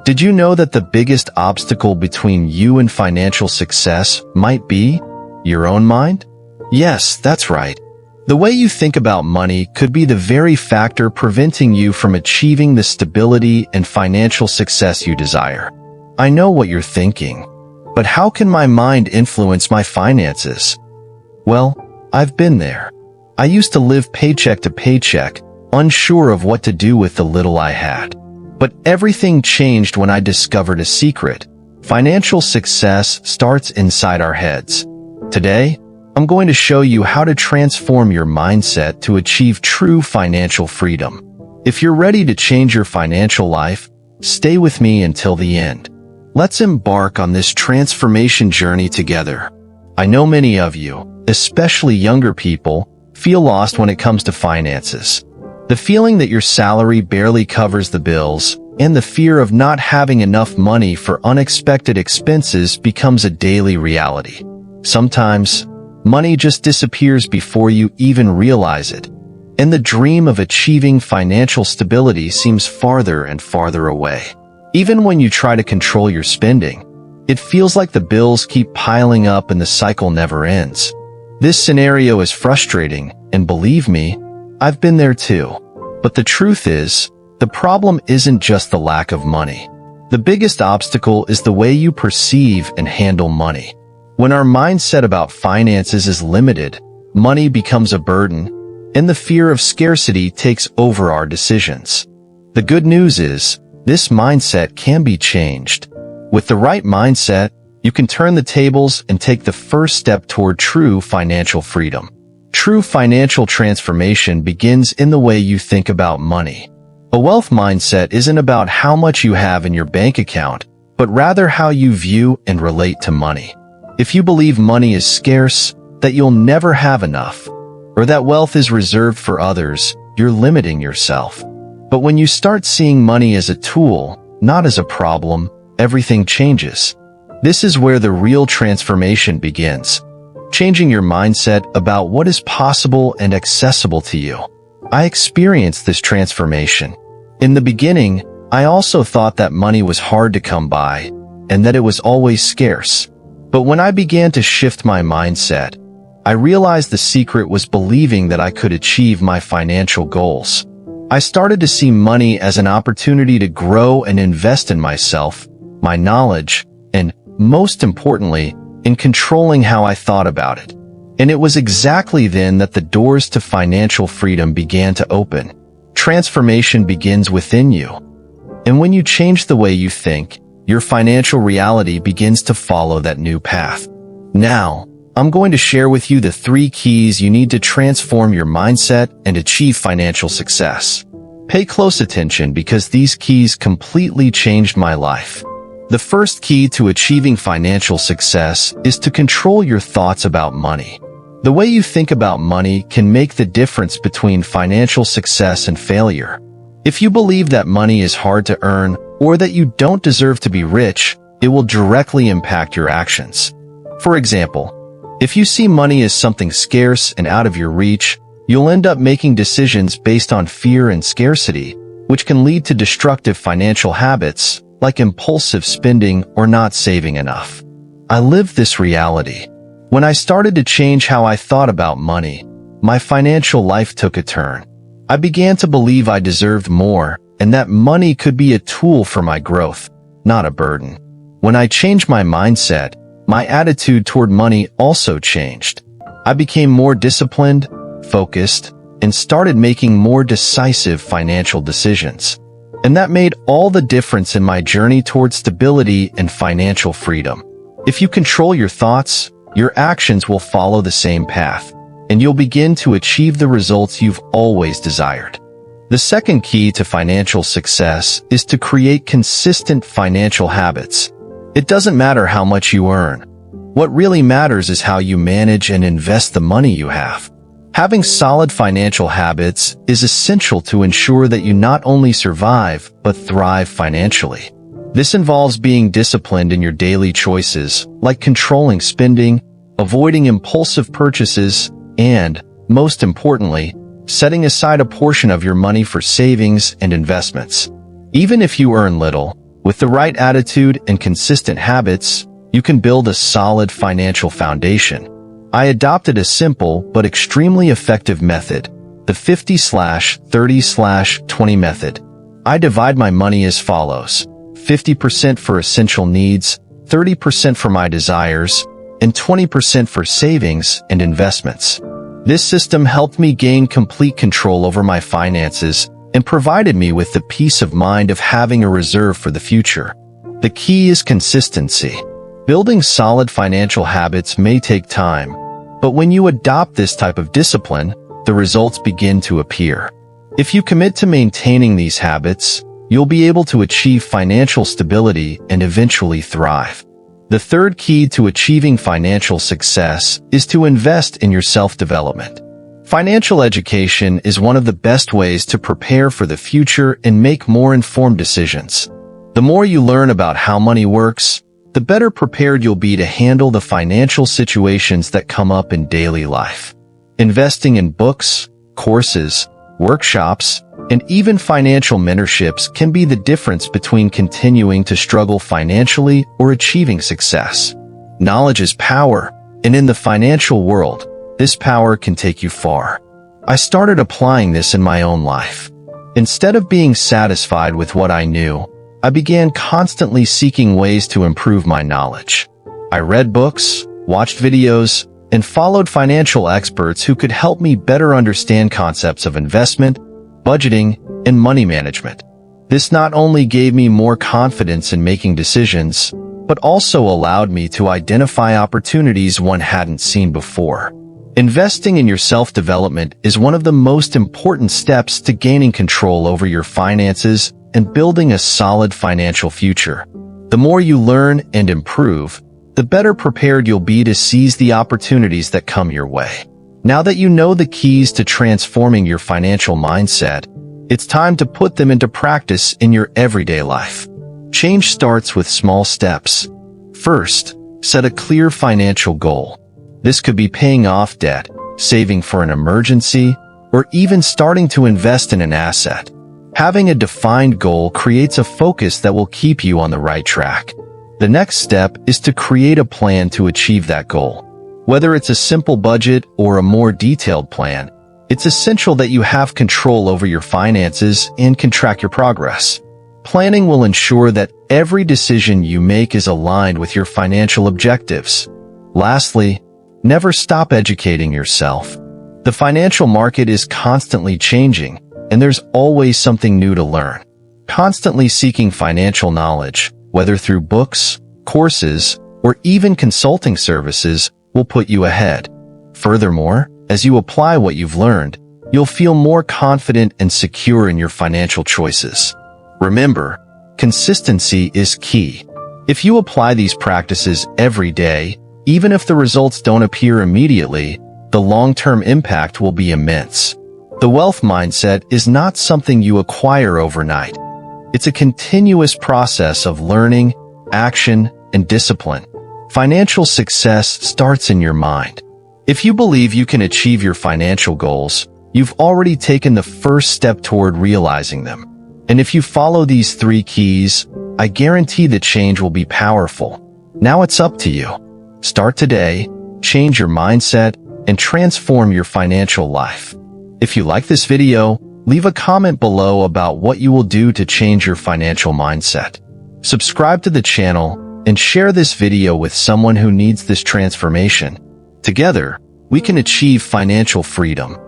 Did you know that the biggest obstacle between you and financial success might be your own mind? Yes, that's right. The way you think about money could be the very factor preventing you from achieving the stability and financial success you desire. I know what you're thinking, but how can my mind influence my finances? Well, I've been there. I used to live paycheck to paycheck, unsure of what to do with the little I had. But everything changed when I discovered a secret. Financial success starts inside our heads. Today, I'm going to show you how to transform your mindset to achieve true financial freedom. If you're ready to change your financial life, stay with me until the end. Let's embark on this transformation journey together. I know many of you, especially younger people, feel lost when it comes to finances. The feeling that your salary barely covers the bills and the fear of not having enough money for unexpected expenses becomes a daily reality. Sometimes, money just disappears before you even realize it, and the dream of achieving financial stability seems farther and farther away. Even when you try to control your spending, it feels like the bills keep piling up and the cycle never ends. This scenario is frustrating, and believe me, I've been there too. But the truth is, the problem isn't just the lack of money. The biggest obstacle is the way you perceive and handle money. When our mindset about finances is limited, money becomes a burden, and the fear of scarcity takes over our decisions. The good news is, this mindset can be changed. With the right mindset, you can turn the tables and take the first step toward true financial freedom. True financial transformation begins in the way you think about money. A wealth mindset isn't about how much you have in your bank account, but rather how you view and relate to money. If you believe money is scarce, that you'll never have enough, or that wealth is reserved for others, you're limiting yourself. But when you start seeing money as a tool, not as a problem, everything changes. This is where the real transformation begins. Changing your mindset about what is possible and accessible to you. I experienced this transformation. In the beginning, I also thought that money was hard to come by, and that it was always scarce. But when I began to shift my mindset, I realized the secret was believing that I could achieve my financial goals. I started to see money as an opportunity to grow and invest in myself, my knowledge, and, most importantly, in controlling how I thought about it. And it was exactly then that the doors to financial freedom began to open. Transformation begins within you. And when you change the way you think, your financial reality begins to follow that new path. Now, I'm going to share with you the 3 keys you need to transform your mindset and achieve financial success. Pay close attention because these keys completely changed my life. The first key to achieving financial success is to control your thoughts about money. The way you think about money can make the difference between financial success and failure. If you believe that money is hard to earn or that you don't deserve to be rich, it will directly impact your actions. For example, if you see money as something scarce and out of your reach, you'll end up making decisions based on fear and scarcity, which can lead to destructive financial habits like impulsive spending or not saving enough. I lived this reality. When I started to change how I thought about money, my financial life took a turn. I began to believe I deserved more and that money could be a tool for my growth, not a burden. When I changed my mindset, my attitude toward money also changed. I became more disciplined, focused, and started making more decisive financial decisions. And that made all the difference in my journey towards stability and financial freedom. If you control your thoughts, your actions will follow the same path, and you'll begin to achieve the results you've always desired. The second key to financial success is to create consistent financial habits. It doesn't matter how much you earn. What really matters is how you manage and invest the money you have. Having solid financial habits is essential to ensure that you not only survive, but thrive financially. This involves being disciplined in your daily choices, like controlling spending, avoiding impulsive purchases, and, most importantly, setting aside a portion of your money for savings and investments. Even if you earn little, With the right attitude and consistent habits, you can build a solid financial foundation. I adopted a simple but extremely effective method, the 50/30/20 method. I divide my money as follows: 50% for essential needs, 30% for my desires, and 20% for savings and investments. This system helped me gain complete control over my finances and provided me with the peace of mind of having a reserve for the future. The key is consistency. Building solid financial habits may take time, but when you adopt this type of discipline, the results begin to appear. If you commit to maintaining these habits, you'll be able to achieve financial stability and eventually thrive. The third key to achieving financial success is to invest in your self-development. Financial education is one of the best ways to prepare for the future and make more informed decisions. The more you learn about how money works, the better prepared you'll be to handle the financial situations that come up in daily life. Investing in books, courses, workshops, and even financial mentorships can be the difference between continuing to struggle financially or achieving success. Knowledge is power, and in the financial world, this power can take you far. I started applying this in my own life. Instead of being satisfied with what I knew, I began constantly seeking ways to improve my knowledge. I read books, watched videos, and followed financial experts who could help me better understand concepts of investment, budgeting, and money management. This not only gave me more confidence in making decisions, but also allowed me to identify opportunities one hadn't seen before. Investing in your self-development is one of the most important steps to gaining control over your finances and building a solid financial future. The more you learn and improve, the better prepared you'll be to seize the opportunities that come your way. Now that you know the keys to transforming your financial mindset, it's time to put them into practice in your everyday life. Change starts with small steps. First, set a clear financial goal. This could be paying off debt, saving for an emergency, or even starting to invest in an asset. Having a defined goal creates a focus that will keep you on the right track. The next step is to create a plan to achieve that goal. Whether it's a simple budget or a more detailed plan, it's essential that you have control over your finances and can track your progress. Planning will ensure that every decision you make is aligned with your financial objectives. Lastly, never stop educating yourself. The financial market is constantly changing, and there's always something new to learn. Constantly seeking financial knowledge, whether through books, courses, or even consulting services, will put you ahead. Furthermore, as you apply what you've learned, you'll feel more confident and secure in your financial choices. Remember, consistency is key. If you apply these practices every day, even if the results don't appear immediately, the long-term impact will be immense. The wealth mindset is not something you acquire overnight. It's a continuous process of learning, action, and discipline. Financial success starts in your mind. If you believe you can achieve your financial goals, you've already taken the first step toward realizing them. And if you follow these 3 keys, I guarantee the change will be powerful. Now it's up to you. Start today, change your mindset, and transform your financial life. If you like this video, leave a comment below about what you will do to change your financial mindset. Subscribe to the channel and share this video with someone who needs this transformation. Together, we can achieve financial freedom.